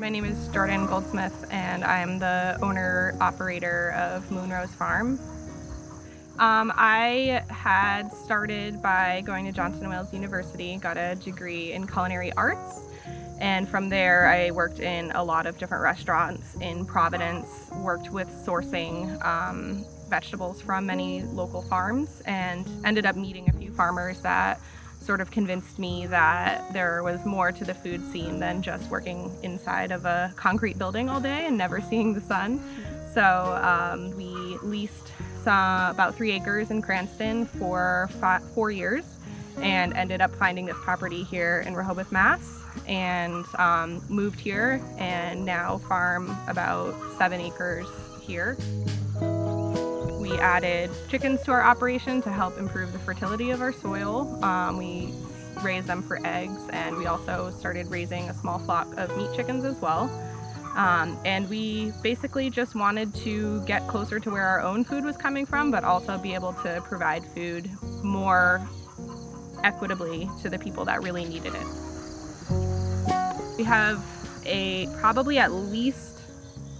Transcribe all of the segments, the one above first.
My name is Jordan Goldsmith, and I'm the owner-operator of Moonrose Farm. I had started by going to Johnson & Wales University, got a degree in culinary arts, and from there I worked in a lot of different restaurants in Providence, worked with sourcing vegetables from many local farms, and ended up meeting a few farmers that sort of convinced me that there was more to the food scene than just working inside of a concrete building all day and never seeing the sun. So we leased about 3 acres in Cranston for 4 years and ended up finding this property here in Rehoboth, Mass, and moved here and now farm about 7 acres here. We added chickens to our operation to help improve the fertility of our soil. We raise them for eggs, and we also started raising a small flock of meat chickens as well. And we basically just wanted to get closer to where our own food was coming from, but also be able to provide food more equitably to the people that really needed it. We have probably at least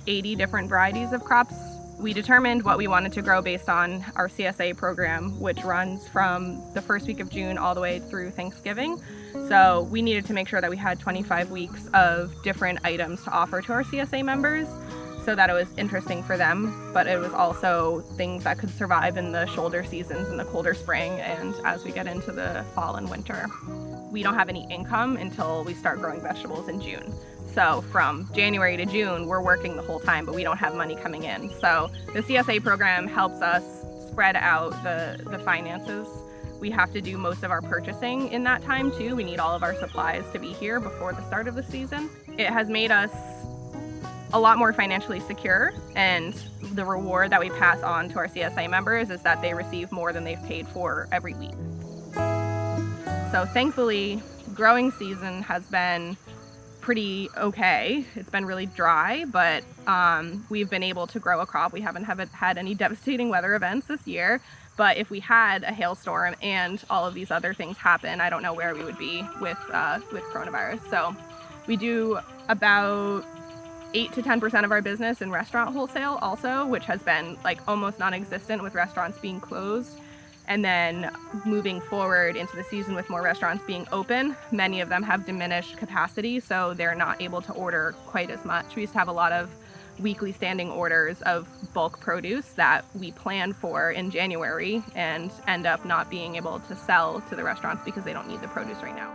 80 different varieties of crops. We determined what we wanted to grow based on our CSA program, which runs from the first week of June all the way through Thanksgiving. So we needed to make sure that we had 25 weeks of different items to offer to our CSA members so that it was interesting for them, but it was also things that could survive in the shoulder seasons in the colder spring and as we get into the fall and winter. We don't have any income until we start growing vegetables in June. So from January to June, we're working the whole time, but we don't have money coming in. So the CSA program helps us spread out the finances. We have to do most of our purchasing in that time too. We need all of our supplies to be here before the start of the season. It has made us a lot more financially secure, and the reward that we pass on to our CSA members is that they receive more than they've paid for every week. So thankfully, growing season has been pretty okay. It's been really dry, but we've been able to grow a crop. We haven't had any devastating weather events this year, but if we had a hailstorm and all of these other things happen, I don't know where we would be with coronavirus. So we do about 8 to 10% of our business in restaurant wholesale also, which has been like almost non-existent with restaurants being closed. And then moving forward into the season with more restaurants being open, many of them have diminished capacity, so they're not able to order quite as much. We used to have a lot of weekly standing orders of bulk produce that we planned for in January and end up not being able to sell to the restaurants because they don't need the produce right now.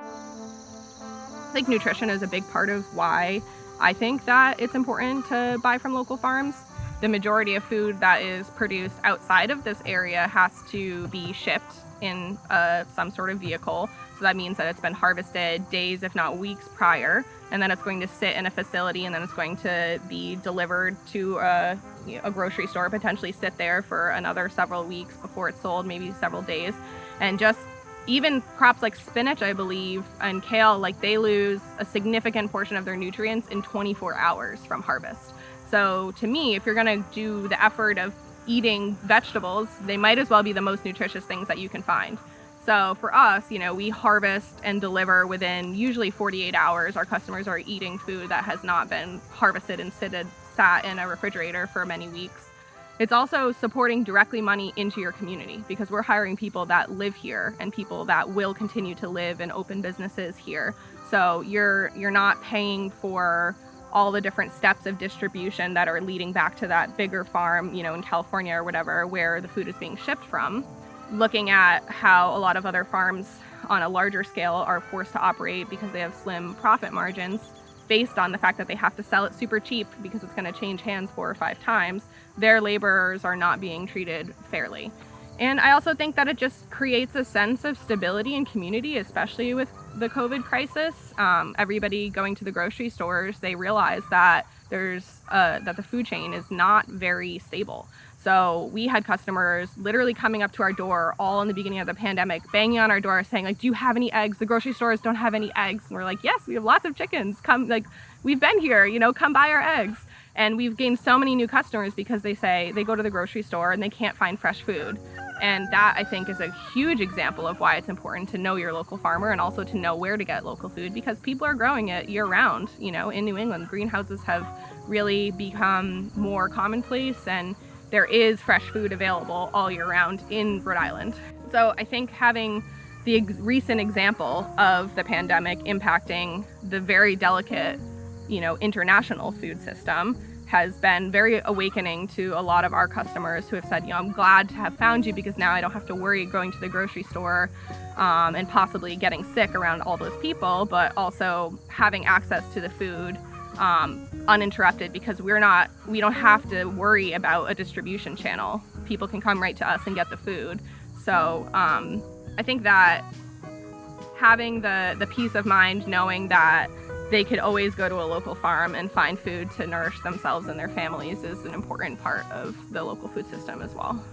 I think nutrition is a big part of why I think that it's important to buy from local farms. The majority of food that is produced outside of this area has to be shipped in some sort of vehicle. So that means that it's been harvested days, if not weeks prior, and then it's going to sit in a facility, and then it's going to be delivered to a grocery store, potentially sit there for another several weeks before it's sold, maybe several days. And just even crops like spinach, I believe, and kale, like they lose a significant portion of their nutrients in 24 hours from harvest. So to me, if you're gonna do the effort of eating vegetables, they might as well be the most nutritious things that you can find. So for us, we harvest and deliver within usually 48 hours. Our customers are eating food that has not been harvested and sat in a refrigerator for many weeks. It's also supporting directly money into your community because we're hiring people that live here and people that will continue to live and open businesses here. So you're not paying for all the different steps of distribution that are leading back to that bigger farm, in California or whatever, where the food is being shipped from. Looking at how a lot of other farms on a larger scale are forced to operate because they have slim profit margins based on the fact that they have to sell it super cheap because it's going to change hands 4 or 5 times, their laborers are not being treated fairly. And I also think that it just creates a sense of stability and community, especially with the COVID crisis. Everybody going to the grocery stores, they realize that that the food chain is not very stable. So we had customers literally coming up to our door all in the beginning of the pandemic, banging on our door saying, like, do you have any eggs? The grocery stores don't have any eggs. And we're like, yes, we have lots of chickens. Come, like, we've been here, come buy our eggs. And we've gained so many new customers because they say they go to the grocery store and they can't find fresh food. And that, I think, is a huge example of why it's important to know your local farmer and also to know where to get local food, because people are growing it year round. You know, in New England, greenhouses have really become more commonplace, and there is fresh food available all year round in Rhode Island. So I think having the recent example of the pandemic impacting the very delicate, you know, international food system has been very awakening to a lot of our customers who have said, you know, I'm glad to have found you because now I don't have to worry going to the grocery store and possibly getting sick around all those people, but also having access to the food uninterrupted, because we don't have to worry about a distribution channel. People can come right to us and get the food. So I think that having the peace of mind knowing that they could always go to a local farm and find food to nourish themselves and their families is an important part of the local food system as well.